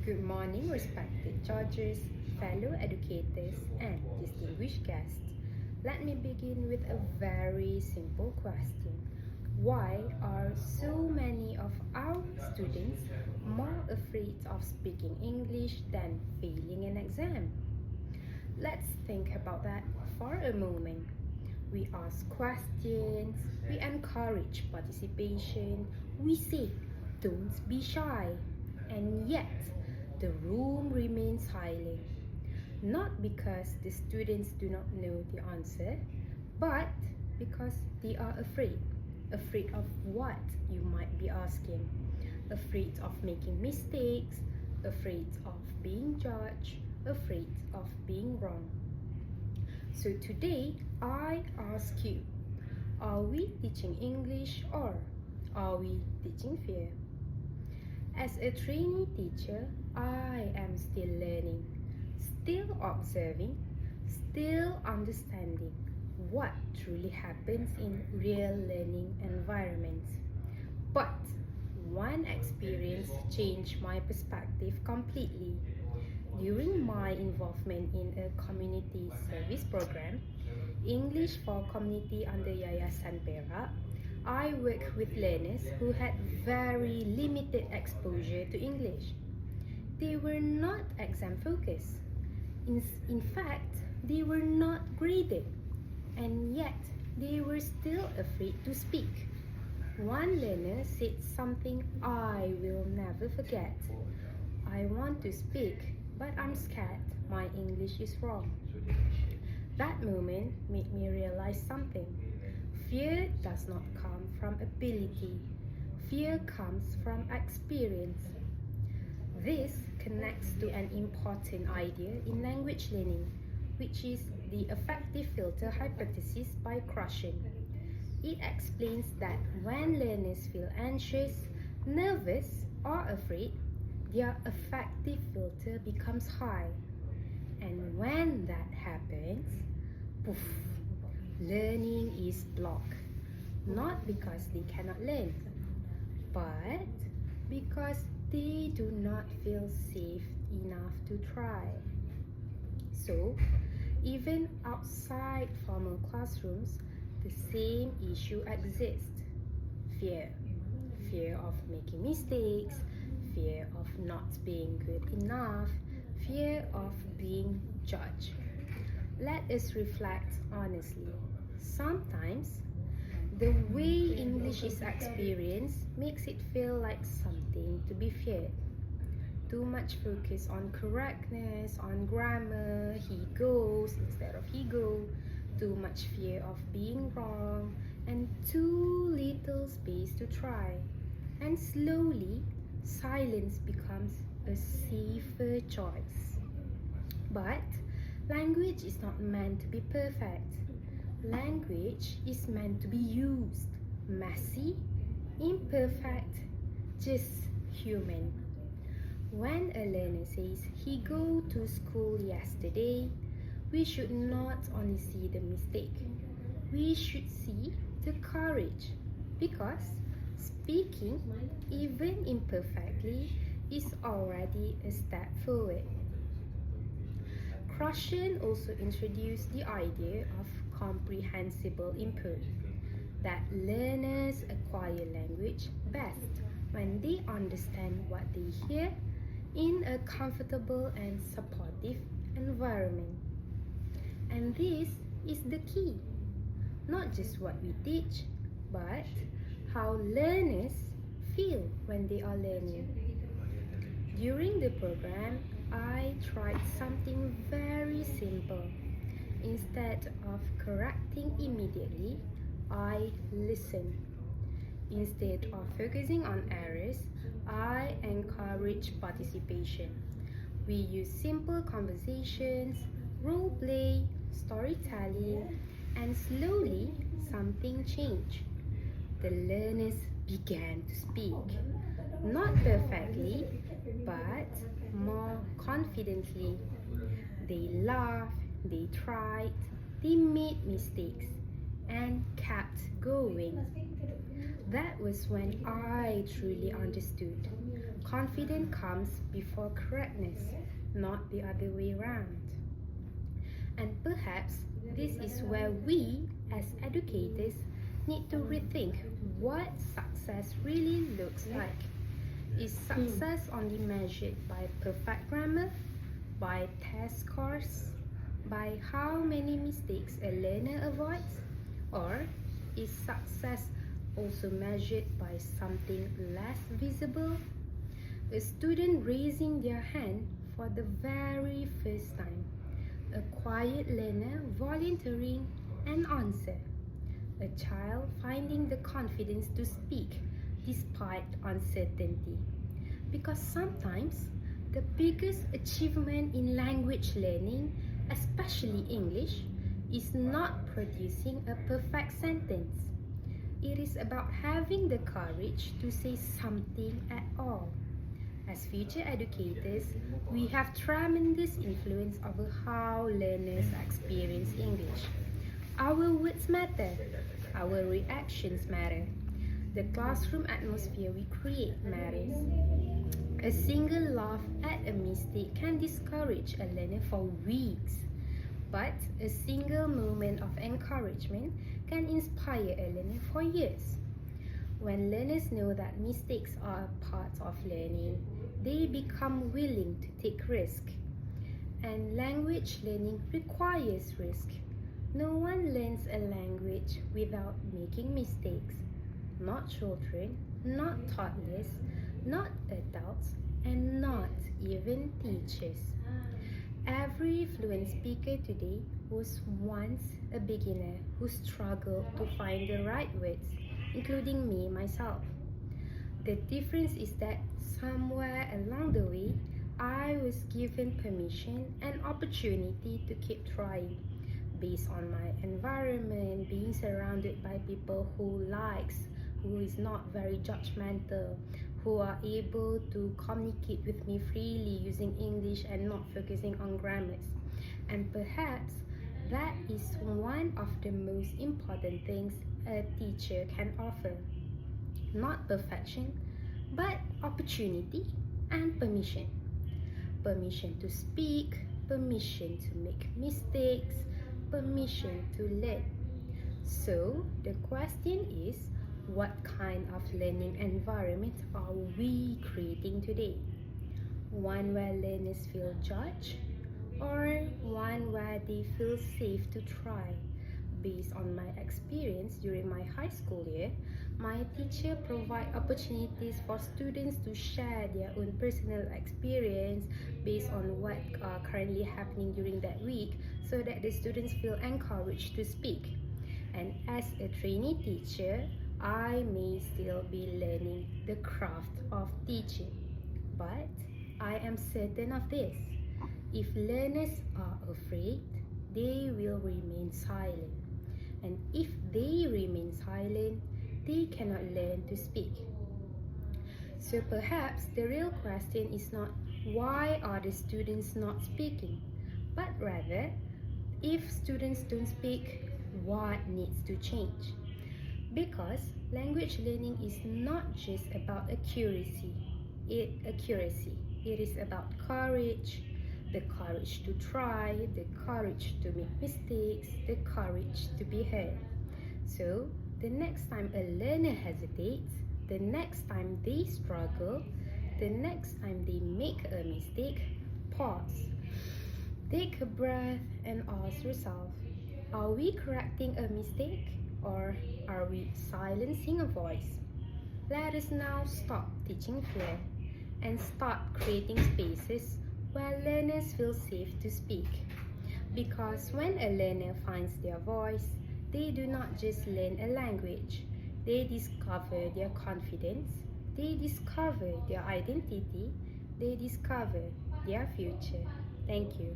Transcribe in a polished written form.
Good morning, respected judges, fellow educators, and distinguished guests. Let me begin with a very simple question. Why are so many of our students more afraid of speaking English than failing an exam? Let's think about that for a moment. We ask questions, we encourage participation, we say, don't be shy, and yet the room remains silent. Not because the students do not know the answer, but because they are afraid. Afraid of what, you might be asking? Afraid of making mistakes, afraid of being judged, afraid of being wrong. So today, I ask you, are we teaching English or are we teaching fear? As a trainee teacher, I am still learning, still observing, still understanding what truly happens in real learning environments. But one experience changed my perspective completely. During my involvement in a community service program, English for Community under Yayasan Perak, I worked with learners who had very limited exposure to English. They were not exam focused. In fact, they were not graded, and yet they were still afraid to speak. One learner said something I will never forget. I want to speak, but I'm scared my English is wrong. That moment made me realize something. Fear does not come from ability. Fear comes from experience. This connects to an important idea in language learning, which is the affective filter hypothesis by Krushen. It explains that when learners feel anxious, nervous, or afraid, their affective filter becomes high. And when that happens, poof, learning is blocked. Not because they cannot learn, but because they do not feel safe enough to try. So, even outside formal classrooms, the same issue exists. Fear. Fear of making mistakes, fear of not being good enough, fear of being judged. Let us reflect honestly. Sometimes, the way English is experienced makes it feel like something to be feared. Too much focus on correctness, on grammar, he goes instead of he go, too much fear of being wrong, and too little space to try. And slowly, silence becomes a safer choice. But language is not meant to be perfect. Language is meant to be used. Messy, imperfect, just human. When a learner says he go to school yesterday, we should not only see the mistake. We should see the courage, because speaking, even imperfectly, is already a step forward. Krushen also introduced the idea of comprehensible input, that learners acquire language best when they understand what they hear in a comfortable and supportive environment. And this is the key. Not just what we teach, but how learners feel when they are learning. During the program, I tried something very simple. Instead of correcting immediately, I listened. Instead of focusing on errors, I encourage participation. We use simple conversations, role play, storytelling, and slowly something changed. The learners began to speak, not perfectly, but more confidently. They laughed, they tried, they made mistakes, and kept going. That was when I truly understood. Confidence comes before correctness, not the other way around. And perhaps this is where we, as educators, need to rethink what success really looks like. Is success only measured by perfect grammar, by test scores, by how many mistakes a learner avoids? Or is success also measured by something less visible? A student raising their hand for the very first time. A quiet learner volunteering an answer. A child finding the confidence to speak despite uncertainty. Because sometimes the biggest achievement in language learning, especially English, is not producing a perfect sentence. It is about having the courage to say something at all. As future educators, we have tremendous influence over how learners experience English. Our words matter. Our reactions matter. The classroom atmosphere we create matters. A single laugh at a mistake can discourage a learner for weeks, but a single moment of encouragement can inspire a learner for years. When learners know that mistakes are a part of learning, they become willing to take risk. And language learning requires risk. No one learns a language without making mistakes. Not children, not toddlers, not adults, and not even teachers. Every fluent speaker today was once a beginner who struggled to find the right words, including me myself. The difference is that somewhere along the way, I was given permission and opportunity to keep trying based on my environment, being surrounded by people who is not very judgmental, who are able to communicate with me freely using English and not focusing on grammars. And perhaps that is one of the most important things a teacher can offer. Not perfection, but opportunity and permission. Permission to speak, permission to make mistakes, permission to learn. So the question is, what kind of learning environment are we creating today? One where learners feel judged, or one where they feel safe to try? Based on my experience during my high school year, my teacher provide opportunities for students to share their own personal experience based on what are currently happening during that week, so that the students feel encouraged to speak. And as a trainee teacher, I may still be learning the craft of teaching, but I am certain of this: if learners are afraid, they will remain silent. And if they remain silent, they cannot learn to speak. So perhaps the real question is not why are the students not speaking, but rather, if students don't speak, what needs to change? Because language learning is not just about accuracy. It is about courage, the courage to try, the courage to make mistakes, the courage to be heard. So, the next time a learner hesitates, the next time they struggle, the next time they make a mistake, pause. Take a breath and ask yourself, are we correcting a mistake, or are we silencing a voice? Let us now stop teaching fear and start creating spaces where learners feel safe to speak. Because when a learner finds their voice, they do not just learn a language, they discover their confidence, they discover their identity, they discover their future. Thank you.